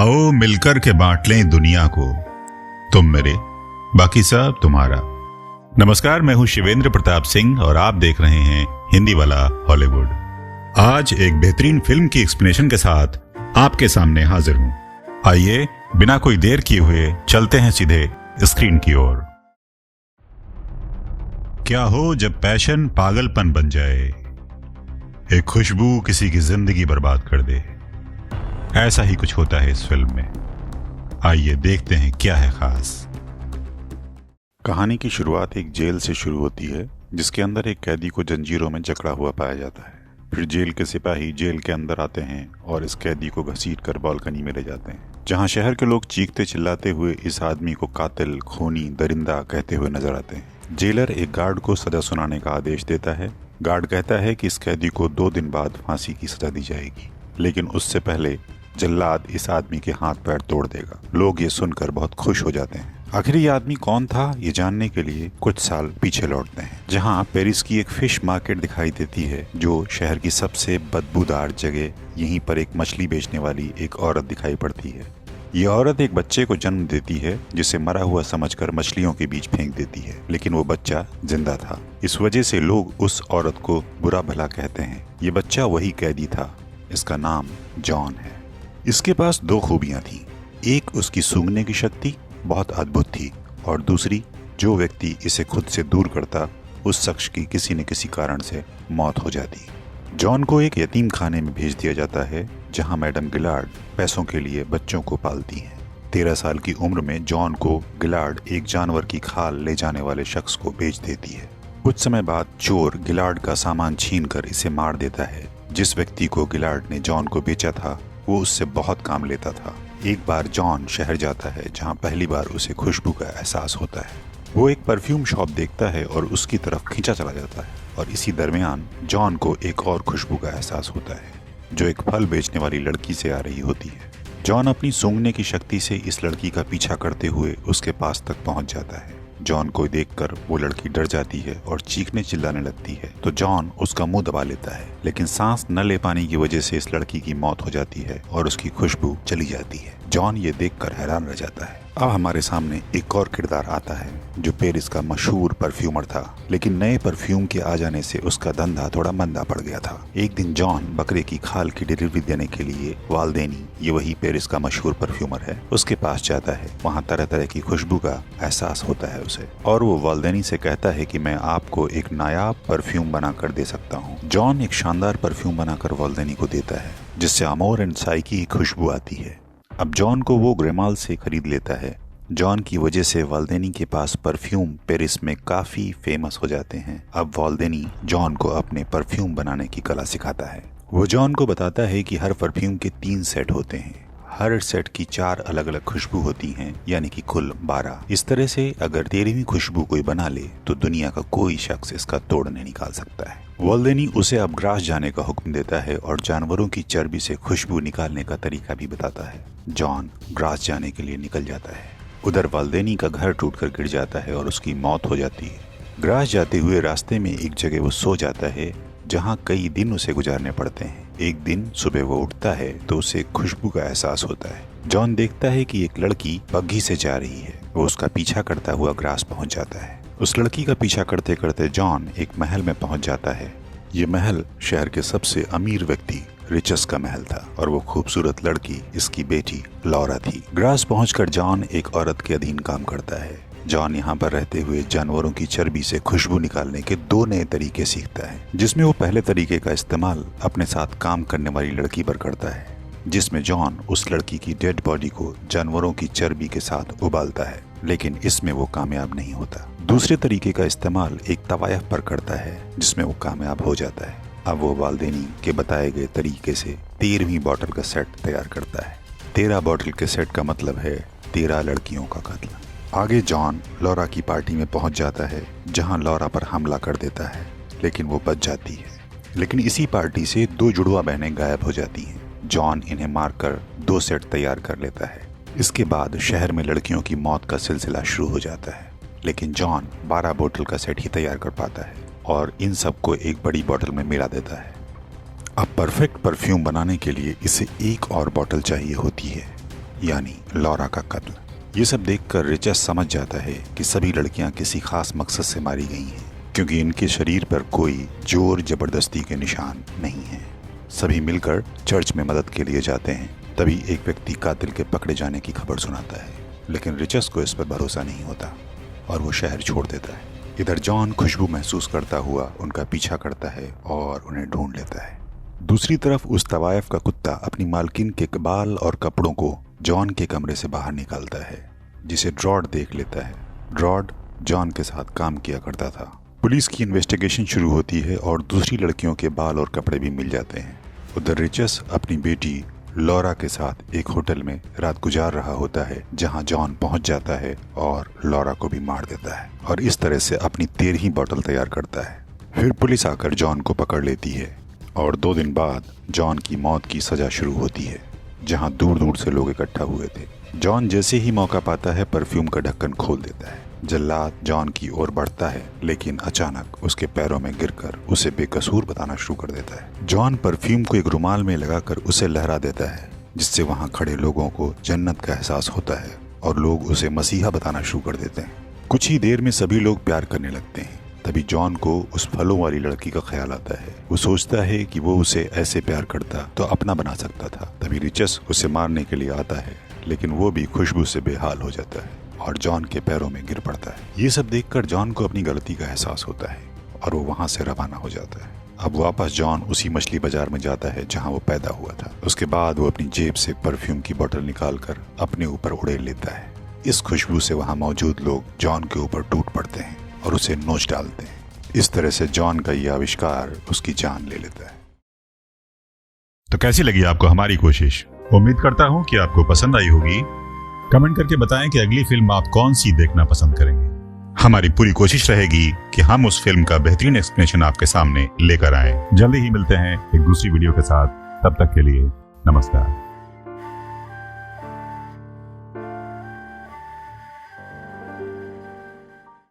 आओ मिलकर के बांट लें दुनिया को, तुम मेरे बाकी सब तुम्हारा। नमस्कार, मैं हूं शिवेंद्र प्रताप सिंह और आप देख रहे हैं हिंदी वाला हॉलीवुड। आज एक बेहतरीन फिल्म की एक्सप्लेनेशन के साथ आपके सामने हाजिर हूं। आइए बिना कोई देर किए हुए चलते हैं सीधे स्क्रीन की ओर। क्या हो जब पैशन पागलपन बन जाए, एक खुशबू किसी की जिंदगी बर्बाद कर दे। ऐसा ही कुछ होता है इस फिल्म में। आइए देखते हैं क्या है खास। कहानी की शुरुआत एक जेल से शुरू होती है, जिसके अंदर एक कैदी को जंजीरों में जकड़ा हुआ पाया जाता है। फिर जेल के सिपाही जेल के अंदर आते हैं और इस कैदी को घसीटकर बालकनी में ले जाते हैं, जहां शहर के लोग चीखते चिल्लाते हुए इस आदमी को कातिल, खूनी, दरिंदा कहते हुए नजर आते हैं। जेलर एक गार्ड को सजा सुनाने का आदेश देता है। गार्ड कहता है कि इस कैदी को 2 दिन बाद फांसी की सजा दी जाएगी, लेकिन उससे पहले जल्लाद इस आदमी के हाथ पैर तोड़ देगा। लोग ये सुनकर बहुत खुश हो जाते हैं। आखिर ये आदमी कौन था, ये जानने के लिए कुछ साल पीछे लौटते हैं, जहां पेरिस की एक फिश मार्केट दिखाई देती है, जो शहर की सबसे बदबूदार जगह। यहीं पर एक मछली बेचने वाली एक औरत दिखाई पड़ती है। ये औरत एक बच्चे को जन्म देती है, जिसे मरा हुआ समझकर मछलियों के बीच फेंक देती है, लेकिन वो बच्चा जिंदा था। इस वजह से लोग उस औरत को बुरा भला कहते हैं। ये बच्चा वही कैदी था, इसका नाम जॉन है। इसके पास 2 खूबियां थीं। एक, उसकी सूंघने की शक्ति बहुत अद्भुत थी, और दूसरी, जो व्यक्ति इसे खुद से दूर करता उस शख्स की किसी न किसी कारण से मौत हो जाती। जॉन को एक यतीम खाने में भेज दिया जाता है, जहां मैडम गिलार्ड पैसों के लिए बच्चों को पालती हैं। 13 साल की उम्र में जॉन को गिलार्ड एक जानवर की खाल ले जाने वाले शख्स को बेच देती है। कुछ समय बाद चोर गिलार्ड का सामान छीनकर इसे मार देता है। जिस व्यक्ति को गिलार्ड ने जॉन को बेचा था, वो उससे बहुत काम लेता था। एक बार जॉन शहर जाता है, जहां पहली बार उसे खुशबू का एहसास होता है। वो एक परफ्यूम शॉप देखता है और उसकी तरफ खींचा चला जाता है, और इसी दरमियान जॉन को एक और खुशबू का एहसास होता है, जो एक फल बेचने वाली लड़की से आ रही होती है। जॉन अपनी सूंघने की शक्ति से इस लड़की का पीछा करते हुए उसके पास तक पहुंच जाता है। जॉन को देखकर वो लड़की डर जाती है और चीखने चिल्लाने लगती है, तो जॉन उसका मुंह दबा लेता है, लेकिन सांस न ले पाने की वजह से इस लड़की की मौत हो जाती है और उसकी खुशबू चली जाती है। जॉन ये देखकर हैरान रह जाता है। अब हमारे सामने एक और किरदार आता है, जो पेरिस का मशहूर परफ्यूमर था, लेकिन नए परफ्यूम के आ जाने से उसका धंधा थोड़ा मंदा पड़ गया था। एक दिन जॉन बकरे की खाल की डिलीवरी देने के लिए वाल्देनी, ये वही पेरिस का मशहूर परफ्यूमर है, उसके पास जाता है। वहाँ तरह तरह की खुशबू का एहसास होता है उसे, और वो वाल्देनी से कहता है कि मैं आपको एक नायाब परफ्यूम बनाकर दे सकता हूँ। जॉन एक शानदार परफ्यूम बनाकर वाल्देनी को देता है, जिससे अमोर एंड साइकी की खुशबू आती है। अब जॉन को वो ग्रेमाल से खरीद लेता है। जॉन की वजह से वाल्देनी के पास परफ्यूम पेरिस में काफी फेमस हो जाते हैं। अब वाल्देनी जॉन को अपने परफ्यूम बनाने की कला सिखाता है। वो जॉन को बताता है कि हर परफ्यूम के 3 सेट होते हैं, हर सेट की 4 अलग अलग खुशबू होती हैं, यानी कि कुल 12। इस तरह से अगर 13वीं खुशबू कोई बना ले तो दुनिया का कोई शख्स इसका तोड़ नहीं निकाल सकता है। वाल्देनी उसे अब ग्रास जाने का हुक्म देता है और जानवरों की चर्बी से खुशबू निकालने का तरीका भी बताता है। जॉन ग्रास जाने के लिए निकल जाता है। उधर वाल्देनी का घर टूटकर गिर जाता है और उसकी मौत हो जाती है। ग्रास जाते हुए रास्ते में एक जगह वो सो जाता है, जहाँ कई दिन उसे गुजारने पड़ते हैं। एक दिन सुबह वो उठता है तो उसे खुशबू का एहसास होता है। जॉन देखता है कि एक लड़की बग्घी से जा रही है। वो उसका पीछा करता हुआ ग्रास पहुंच जाता है। उस लड़की का पीछा करते करते जॉन एक महल में पहुंच जाता है। ये महल शहर के सबसे अमीर व्यक्ति रिचस का महल था, और वो खूबसूरत लड़की इसकी बेटी लौरा थी। ग्रास पहुंचकर जॉन एक औरत के अधीन काम करता है। जॉन यहाँ पर रहते हुए जानवरों की चर्बी से खुशबू निकालने के 2 नए तरीके सीखता है, जिसमें वो पहले तरीके का इस्तेमाल अपने साथ काम करने वाली लड़की पर करता है, जिसमें जॉन उस लड़की की डेड बॉडी को जानवरों की चर्बी के साथ उबालता है, लेकिन इसमें वो कामयाब नहीं होता। दूसरे तरीके का इस्तेमाल एक तवायफ पर करता है, जिसमें वो कामयाब हो जाता है। अब वो वाल्देनी के बताए गए तरीके से 13वीं बॉटल का सेट तैयार करता है। 13 बॉटल के सेट का मतलब है 13 लड़कियों का कत्ल। आगे जॉन लौरा की पार्टी में पहुंच जाता है, जहां लौरा पर हमला कर देता है, लेकिन वो बच जाती है। लेकिन इसी पार्टी से 2 जुड़वा बहनें गायब हो जाती हैं। जॉन इन्हें मारकर 2 सेट तैयार कर लेता है। इसके बाद शहर में लड़कियों की मौत का सिलसिला शुरू हो जाता है, लेकिन जॉन 12 बोतल का सेट ही तैयार कर पाता है और इन सबको एक बड़ी बोतल में मिला देता है। अब परफेक्ट परफ्यूम बनाने के लिए इसे एक और बोतल चाहिए होती है, यानी लॉरा का कत्ल। ये सब देखकर रिचर्ड समझ जाता है कि सभी लड़कियां किसी खास मकसद से मारी गई हैं, क्योंकि इनके शरीर पर कोई जोर जबरदस्ती के निशान नहीं है। सभी मिलकर चर्च में मदद के लिए जाते हैं। तभी एक व्यक्ति कातिल के पकड़े जाने की खबर सुनाता है, लेकिन रिचर्ड को इस पर भरोसा नहीं होता और वो शहर छोड़ देता है। इधर जॉन खुशबू महसूस करता हुआ उनका पीछा करता है और उन्हें ढूंढ लेता है। दूसरी तरफ उस तवायफ का कुत्ता अपनी मालकिन के बाल और कपड़ों को जॉन के कमरे से बाहर निकालता है, जिसे ड्रॉड देख लेता है। ड्रॉड जॉन के साथ काम किया करता था। पुलिस की इन्वेस्टिगेशन शुरू होती है और दूसरी लड़कियों के बाल और कपड़े भी मिल जाते हैं। उधर रिचर्ड अपनी बेटी लॉरा के साथ एक होटल में रात गुजार रहा होता है, जहां जॉन पहुंच जाता है और लॉरा को भी मार देता है और इस तरह से अपनी 13वीं बोतल तैयार करता है। फिर पुलिस आकर जॉन को पकड़ लेती है और 2 दिन बाद जॉन की मौत की सजा शुरू होती है, जहां दूर दूर से लोग इकट्ठा हुए थे। जॉन जैसे ही मौका पाता है परफ्यूम का ढक्कन खोल देता है। जल्लाद जॉन की ओर बढ़ता है, लेकिन अचानक उसके पैरों में गिरकर उसे बेकसूर बताना शुरू कर देता है। जॉन परफ्यूम को एक रुमाल में लगाकर उसे लहरा देता है, जिससे वहां खड़े लोगों को जन्नत का एहसास होता है और लोग उसे मसीहा बताना शुरू कर देते हैं। कुछ ही देर में सभी लोग प्यार करने लगते हैं। तभी जॉन को उस फलों वाली लड़की का ख्याल आता है। वो सोचता है कि वो उसे ऐसे प्यार करता तो अपना बना सकता था। तभी रिचर्ड उसे मारने के लिए आता है, लेकिन वो भी खुशबू से बेहाल हो जाता है और जॉन के पैरों में गिर पड़ता है। ये सब देखकर जॉन को अपनी गलती का एहसास होता है और वो वहां से रवाना हो जाता है। अब वापस जॉन उसी मछली बाजार में जाता है जहां वो पैदा हुआ था। उसके बाद वो अपनी जेब से परफ्यूम की बोतल निकालकर अपने ऊपर उड़ेल लेता है। इस खुशबू से वहां मौजूद लोग जॉन के ऊपर टूट पड़ते हैं और उसे नोच डालते हैं। इस तरह से जॉन का यह आविष्कार उसकी जान ले लेता है। तो कैसी लगी आपको हमारी कोशिश? उम्मीद करता हूं कि आपको पसंद आई होगी। कमेंट करके बताएं कि अगली फिल्म आप कौन सी देखना पसंद करेंगे। हमारी पूरी कोशिश रहेगी कि हम उस फिल्म का बेहतरीन एक्सप्लेनेशन आपके सामने लेकर आएं। जल्दी ही मिलते हैं एक दूसरी वीडियो के साथ। तब तक के लिए नमस्कार।